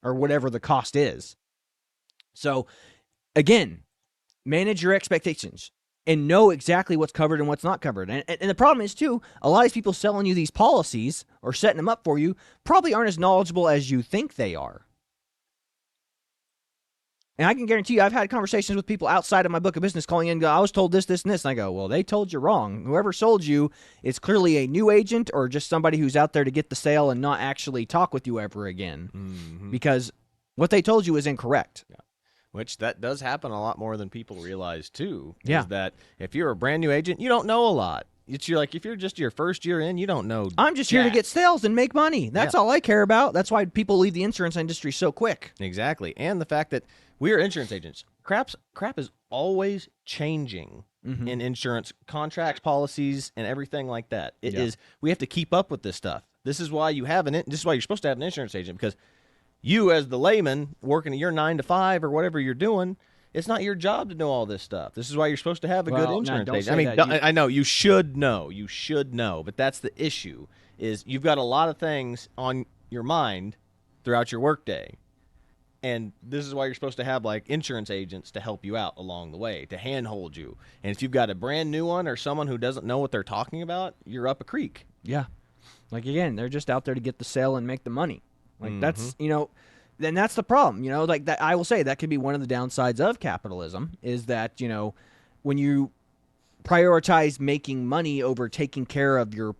Speaker 2: or whatever the cost is. So again, manage your expectations and know exactly what's covered and what's not covered. And the problem is too, a lot of these people selling you these policies or setting them up for you probably aren't as knowledgeable as you think they are. And I can guarantee you, I've had conversations with people outside of my book of business calling in and go, I was told this, this, and this. And I go, well, they told you wrong. Whoever sold you is clearly a new agent or just somebody who's out there to get the sale and not actually talk with you ever again. Because what they told you is incorrect.
Speaker 3: Yeah. Which that does happen a lot more than people realize, too.
Speaker 2: Yeah.
Speaker 3: Is that if you're a brand new agent, you don't know a lot. It's like if you're just your first year in, you don't know.
Speaker 2: I'm just here to get sales and make money. That's all I care about. That's why people leave the insurance industry so quick.
Speaker 3: Exactly. And the fact that we are insurance agents. Crap is always changing in insurance contracts, policies, and everything like that. It is. We have to keep up with this stuff. This is why you have this is why you're supposed to have an insurance agent, because you, as the layman, working at your 9 to 5 or whatever you're doing, it's not your job to know all this stuff. This is why you're supposed to have a good insurance agent. I mean, I know you should know. You should know, but that's the issue. Is you've got a lot of things on your mind throughout your workday. And this is why you're supposed to have like insurance agents to help you out along the way, to handhold you. And if you've got a brand new one or someone who doesn't know what they're talking about, you're up a creek.
Speaker 2: Yeah. Like, again, they're just out there to get the sale and make the money. Like, that's, you know, then that's the problem. You know, like that, I will say that could be one of the downsides of capitalism is that, you know, when you prioritize making money over taking care of your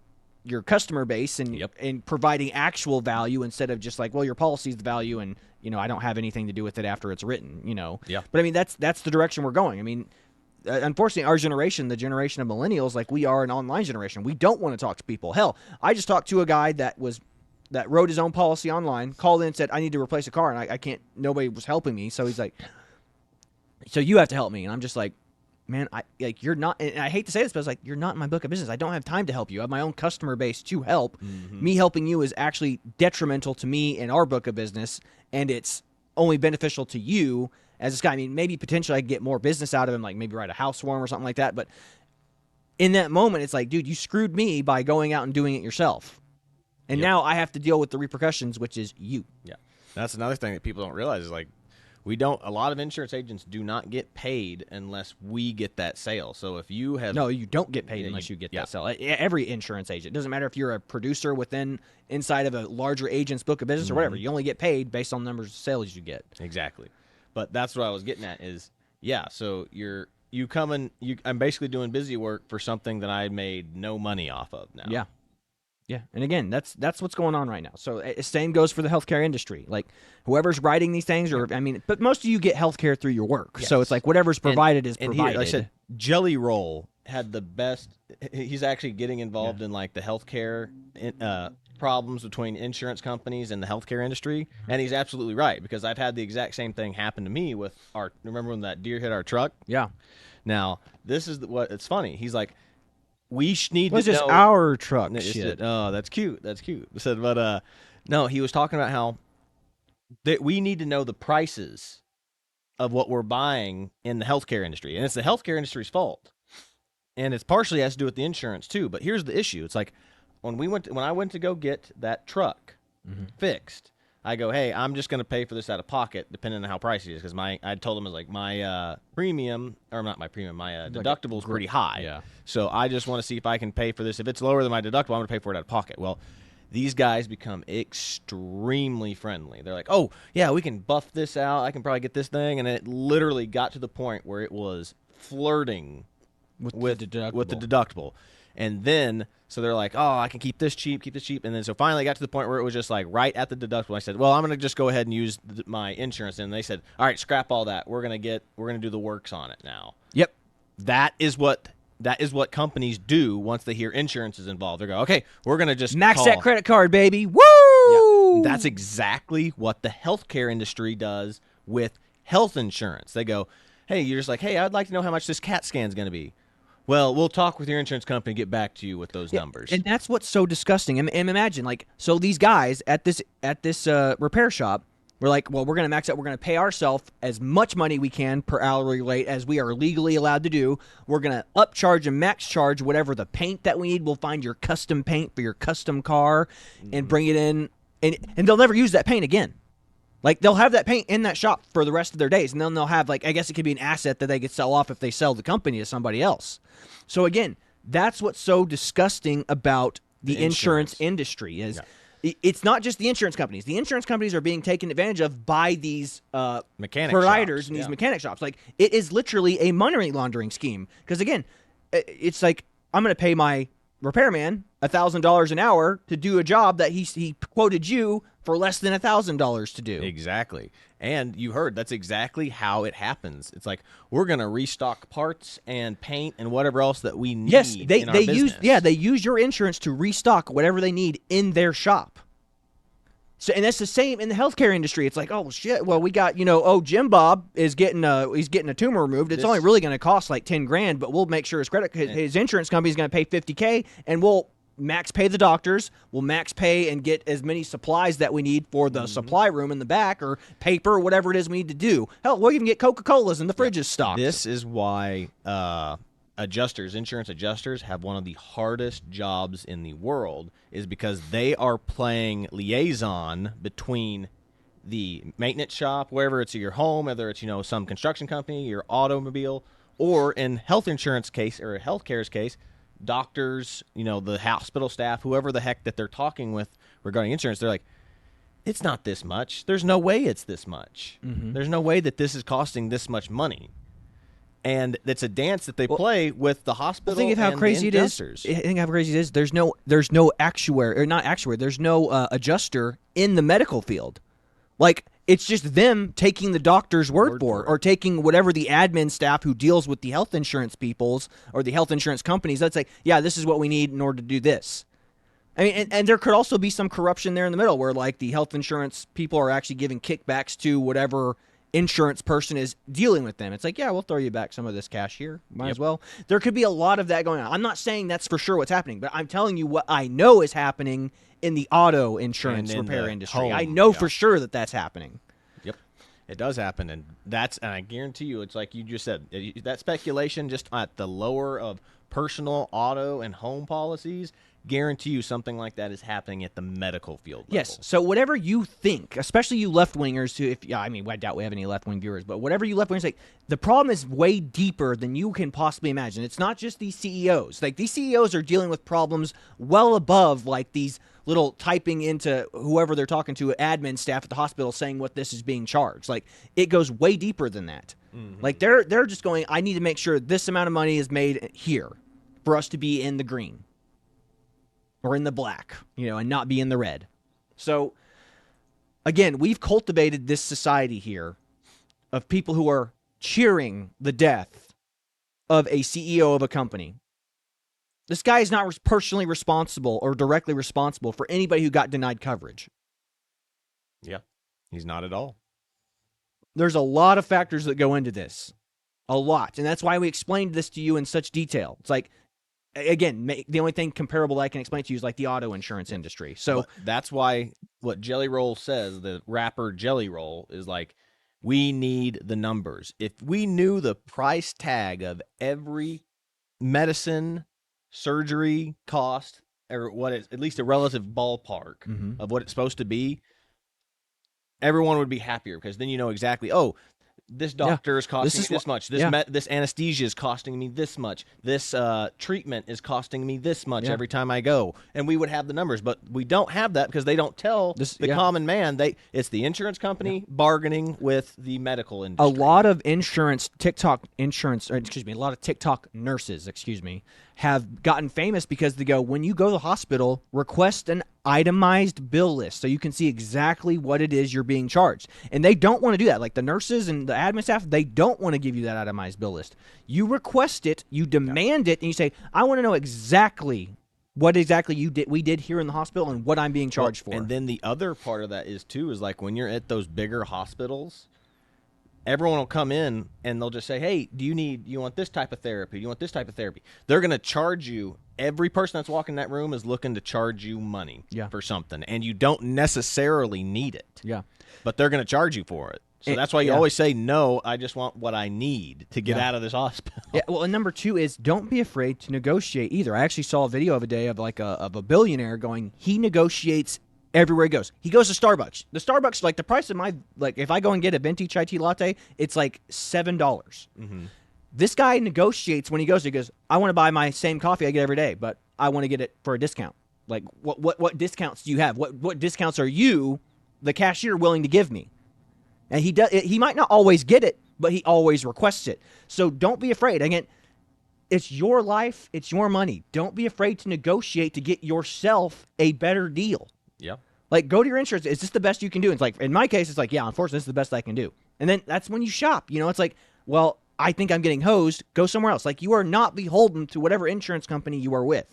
Speaker 2: customer base and providing actual value instead of just like, well, your policy is the value and, you know, I don't have anything to do with it after it's written, you know.
Speaker 3: Yeah.
Speaker 2: But I mean, that's the direction we're going. I mean, unfortunately, our generation, the generation of millennials, like we are an online generation. We don't want to talk to people. Hell, I just talked to a guy that wrote his own policy online, called in and said, I need to replace a car, and I can't, nobody was helping me. So he's like, so you have to help me. And I'm just like, man, you're not, and I hate to say this, but it's like, you're not in my book of business. I don't have time to help you. I have my own customer base to help. Me helping you is actually detrimental to me and our book of business, and it's only beneficial to you as this guy. I mean, maybe potentially I could get more business out of him, like maybe write a house for him or something like that. But in that moment, it's like, dude, you screwed me by going out and doing it yourself. And now I have to deal with the repercussions, which is you.
Speaker 3: Yeah. That's another thing that people don't realize is like, a lot of insurance agents do not get paid unless we get that sale. So if you have...
Speaker 2: No, you don't get paid unless you get that sale. Every insurance agent. It doesn't matter if you're a producer inside of a larger agent's book of business or whatever. You only get paid based on the numbers of sales you get.
Speaker 3: Exactly. But that's what I was getting at is, so I'm basically doing busy work for something that I made no money off of now.
Speaker 2: Yeah. Yeah, and again, that's what's going on right now. So same goes for the healthcare industry. Like whoever's writing these things, but most of you get healthcare through your work. Yes. So it's like whatever's provided is provided.
Speaker 3: Here, like I said, Jelly Roll had the best. He's actually getting involved in like the healthcare problems between insurance companies and the healthcare industry, and he's absolutely right because I've had the exact same thing happen to me with remember when that deer hit our truck? Yeah. Now this is what it's funny. He's like, we need to know.
Speaker 2: Just our truck
Speaker 3: shit. Oh, that's cute. That's cute. I said, but no, he was talking about how that we need to know the prices of what we're buying in the healthcare industry, and it's the healthcare industry's fault, and it's partially has to do with the insurance too. But here's the issue: it's like when I went to go get that truck fixed. I go, hey, I'm just going to pay for this out of pocket, depending on how pricey it is, because I told him it was like my premium, or not my premium, my deductible is pretty high. Yeah. So I just want to see if I can pay for this. If it's lower than my deductible, I'm going to pay for it out of pocket. Well, these guys become extremely friendly. They're like, oh, yeah, we can buff this out. I can probably get this thing. And it literally got to the point where it was flirting with the deductible. And then, so they're like, oh, I can keep this cheap. And then so finally got to the point where it was just like right at the deductible. I said, well, I'm going to just go ahead and use my insurance. And they said, all right, scrap all that. We're going to do the works on it now.
Speaker 2: Yep.
Speaker 3: That is what companies do once they hear insurance is involved. They go, okay, we're going to just
Speaker 2: max that credit card, baby. Woo!
Speaker 3: Yeah, that's exactly what the healthcare industry does with health insurance. They go, hey, you're just like, hey, I'd like to know how much this CAT scan is going to be. Well, we'll talk with your insurance company and get back to you with those numbers.
Speaker 2: And that's what's so disgusting. And imagine, like, so these guys at this repair shop were like, well, we're going to max out. We're going to pay ourselves as much money we can per hourly rate as we are legally allowed to do. We're going to upcharge and max charge whatever the paint that we need. We'll find your custom paint for your custom car and bring it in. And they'll never use that paint again. Like, they'll have that paint in that shop for the rest of their days, and then they'll have, like, I guess it could be an asset that they could sell off if they sell the company to somebody else. So, again, that's what's so disgusting about the insurance industry is it's not just the insurance companies. The insurance companies are being taken advantage of by these
Speaker 3: mechanic
Speaker 2: providers
Speaker 3: shops,
Speaker 2: and these mechanic shops. Like, it is literally a money laundering scheme. Because, again, it's like, I'm going to pay my repairman $1,000 an hour to do a job that he quoted you for less than $1,000 to do.
Speaker 3: Exactly. And you heard that's exactly how it happens. It's like we're going to restock parts and paint and whatever else that we need.
Speaker 2: Yes, they use your insurance to restock whatever they need in their shop. So, and that's the same in the healthcare industry. It's like, oh shit, well we got, Jim Bob is getting a tumor removed. It's only really going to cost like $10,000, but we'll make sure his insurance company is going to pay $50,000, and we'll max pay the doctors. We'll max pay and get as many supplies that we need for the supply room in the back, or paper, or whatever it is we need to do. Hell, we'll even get Coca-Colas in the fridges stocked.
Speaker 3: This is why insurance adjusters have one of the hardest jobs in the world, is because they are playing liaison between the maintenance shop, wherever it's your home, whether it's some construction company, your automobile, or in health insurance case or healthcare's case, doctors, the hospital staff, whoever the heck that they're talking with regarding insurance. They're like, it's not this much. There's no way it's this much. There's no way that this is costing this much money. And it's a dance that they play with the hospital.
Speaker 2: Think of how crazy it is. Think how crazy it is. There's no actuary, or not actuary. There's no adjuster in the medical field. Like, It's just them taking the doctor's word for it, or taking whatever the admin staff who deals with the health insurance peoples or the health insurance companies. That's like, yeah, this is what we need in order to do this. I mean, and there could also be some corruption there in the middle where, like, the health insurance people are actually giving kickbacks to whatever insurance person is dealing with them. It's like, yeah, we'll throw you back some of this cash here. Might as well. There could be a lot of that going on. I'm not saying that's for sure what's happening, but I'm telling you what I know is happening in the auto insurance repair industry. I know for sure that that's happening.
Speaker 3: Yep, it does happen, and I guarantee you, it's like you just said, that speculation just at the lower of personal auto and home policies. Guarantee you something like that is happening at the medical field level.
Speaker 2: Yes. So whatever you think, especially you left-wingers who, I doubt we have any left-wing viewers, but whatever you left-wingers think, the problem is way deeper than you can possibly imagine. It's not just these CEOs. Like, these CEOs are dealing with problems well above, like, these little typing into whoever they're talking to, admin staff at the hospital saying what this is being charged. Like, it goes way deeper than that. Mm-hmm. Like, they're just going, I need to make sure this amount of money is made here for us to be in the green. Or in the black, and not be in the red. So, again, we've cultivated this society here of people who are cheering the death of a CEO of a company. This guy is not personally responsible or directly responsible for anybody who got denied coverage.
Speaker 3: Yeah, he's not at all.
Speaker 2: There's a lot of factors that go into this. A lot. And that's why we explained this to you in such detail. It's like, again, the only thing comparable that I can explain to you is like the auto insurance industry. So
Speaker 3: but that's why what Jelly Roll says, the rapper Jelly Roll, is like, we need the numbers. If we knew the price tag of every medicine, surgery cost, or what it's at least a relative ballpark of what it's supposed to be, everyone would be happier, because then you know exactly, this doctor is costing me this much. This anesthesia is costing me this much. This treatment is costing me this much every time I go. And we would have the numbers, but we don't have that because they don't tell the common man. It's the insurance company bargaining with the medical industry.
Speaker 2: A lot of TikTok nurses, have gotten famous because they go, when you go to the hospital, request an itemized bill list so you can see exactly what it is you're being charged. And they don't want to do that. Like the nurses and the admin staff, they don't want to give you that itemized bill list. You request it, you demand it, and you say, I want to know exactly what exactly we did here in the hospital and what I'm being charged for.
Speaker 3: And then the other part of that is like when you're at those bigger hospitals, everyone will come in and they'll just say, hey, you want this type of therapy? You want this type of therapy? They're going to charge you. Every person that's walking in that room is looking to charge you money for something, and you don't necessarily need it.
Speaker 2: Yeah.
Speaker 3: But they're going to charge you for it. So that's why you always say, no, I just want what I need to get out of this hospital.
Speaker 2: Yeah, well, and number two is don't be afraid to negotiate either. I actually saw a video of a day of like a billionaire going, he negotiates everywhere he goes. He goes to Starbucks. The Starbucks, like the price of if I go and get a venti chai tea latte, it's like $7. Mm-hmm. This guy negotiates when he goes, I want to buy my same coffee I get every day, but I want to get it for a discount. Like, what discounts do you have? What discounts are you, the cashier, willing to give me? And he might not always get it, but he always requests it. So don't be afraid. Again, it's your life, it's your money. Don't be afraid to negotiate to get yourself a better deal.
Speaker 3: Yeah.
Speaker 2: Like, go to your insurance. Is this the best you can do? It's like, in my case, it's like, yeah, unfortunately, this is the best I can do. And then that's when you shop. It's like, well, I think I'm getting hosed. Go somewhere else. Like, you are not beholden to whatever insurance company you are with.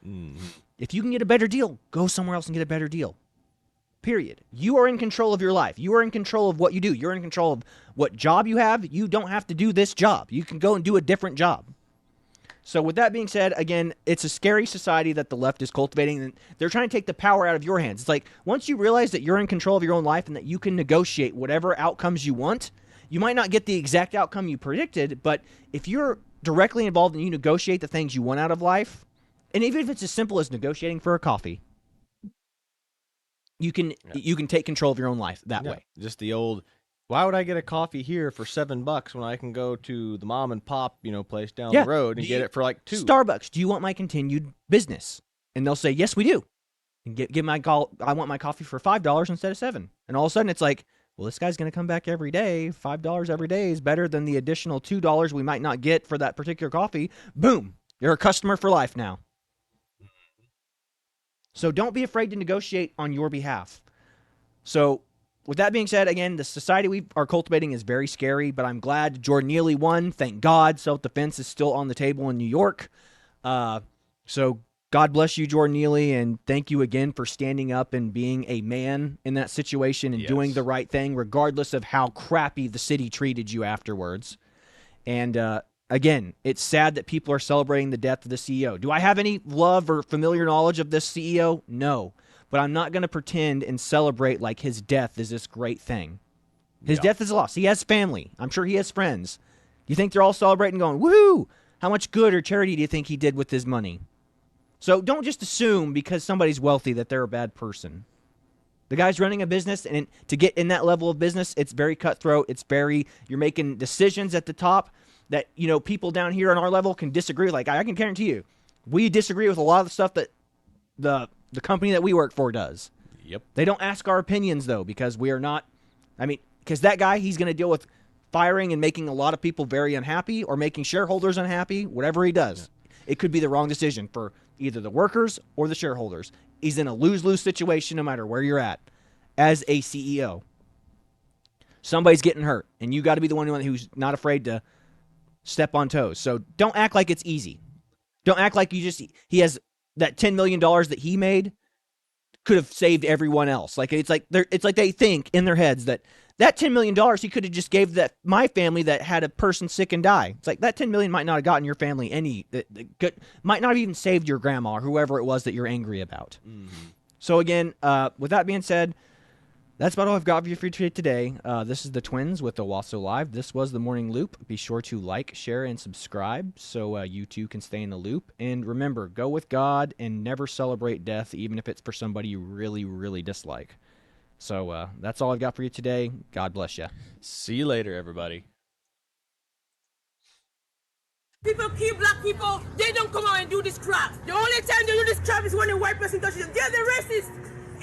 Speaker 2: Mm-hmm. If you can get a better deal, go somewhere else and get a better deal. Period. You are in control of your life. You are in control of what you do. You're in control of what job you have. You don't have to do this job. You can go and do a different job. So with that being said, again, it's a scary society that the left is cultivating, and they're trying to take the power out of your hands. It's like, once you realize that you're in control of your own life and that you can negotiate whatever outcomes you want, you might not get the exact outcome you predicted, but if you're directly involved and you negotiate the things you want out of life, and even if it's as simple as negotiating for a coffee, you can take control of your own life that way.
Speaker 3: Just the old, why would I get a coffee here for $7 when I can go to the mom and pop, place down the road and get it for like $2?
Speaker 2: Starbucks, do you want my continued business? And they'll say, yes, we do. And I want my coffee for $5 instead of $7. And all of a sudden it's like, well, this guy's going to come back every day. $5 every day is better than the additional $2 we might not get for that particular coffee. Boom. You're a customer for life now. So don't be afraid to negotiate on your behalf. So with that being said, again, the society we are cultivating is very scary, but I'm glad Jordan Neely won. Thank God self-defense is still on the table in New York. So God bless you, Jordan Neely, and thank you again for standing up and being a man in that situation and doing the right thing, regardless of how crappy the city treated you afterwards. And again, it's sad that people are celebrating the death of the CEO. Do I have any love or familiar knowledge of this CEO? No. But I'm not going to pretend and celebrate like his death is this great thing. His death is a loss. He has family. I'm sure he has friends. You think they're all celebrating going, woohoo! How much good or charity do you think he did with his money? So don't just assume because somebody's wealthy that they're a bad person. The guy's running a business, and to get in that level of business, it's very cutthroat. You're making decisions at the top that, people down here on our level can disagree. Like, I can guarantee you, we disagree with a lot of the stuff that the company that we work for does.
Speaker 3: Yep.
Speaker 2: They don't ask our opinions, though, because we are not, because that guy, he's going to deal with firing and making a lot of people very unhappy or making shareholders unhappy, whatever he does. It could be the wrong decision for either the workers or the shareholders. He's in a lose-lose situation no matter where you're at as a CEO. Somebody's getting hurt, and you got to be the one who's not afraid to step on toes. So don't act like it's easy. Don't act like he has that $10 million that he made could have saved everyone else. It's like they think in their heads that $10 million he could have just gave my family that had a person sick and die. It's like that $10 million might not have gotten your family might not have even saved your grandma or whoever it was that you're angry about. Mm-hmm. So again, with that being said, that's about all I've got for you for today. This is the Twins with Owasso Live. This was the Morning Loop. Be sure to like, share, and subscribe so you too can stay in the loop. And remember, go with God and never celebrate death, even if it's for somebody you really, really dislike. So that's all I've got for you today. God bless you.
Speaker 3: See you later, everybody.
Speaker 10: People kill black people. They don't come out and do this crap. The only time they do this crap is when a white person touches them. They're the racist.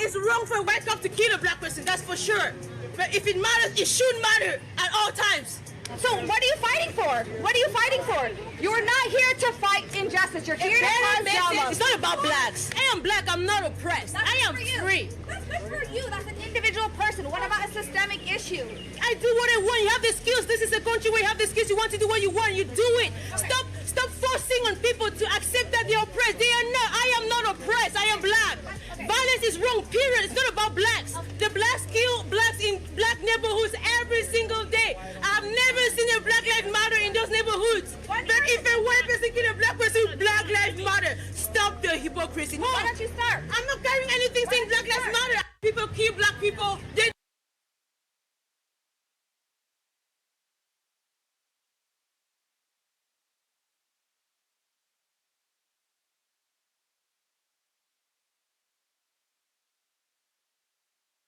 Speaker 10: It's wrong for a white cop to kill a black person, that's for sure. But if it matters, it should matter at all times.
Speaker 11: So what are you fighting for? What are you fighting for? You're not here to fight injustice. You're here to cause drama.
Speaker 10: It's not about blacks. I am black. I'm not oppressed. I am free.
Speaker 11: That's good for you. That's an individual person. What about a systemic issue?
Speaker 10: I do what I want. You have the skills. This is a country where you have the skills. You want to do what you want. You do it. Okay. Stop forcing on people to accept that they're oppressed. They are not. I am not oppressed. I am black. Okay. Violence is wrong, period. It's not about blacks. The blacks kill blacks in black neighborhoods every single day. I've never seen a Black Lives Matter in those neighborhoods. But if a white person kill a black person, Black Lives Matter. Stop the hypocrisy.
Speaker 11: Why don't you start?
Speaker 10: I'm not carrying anything saying Black Lives Matter. People kill black people.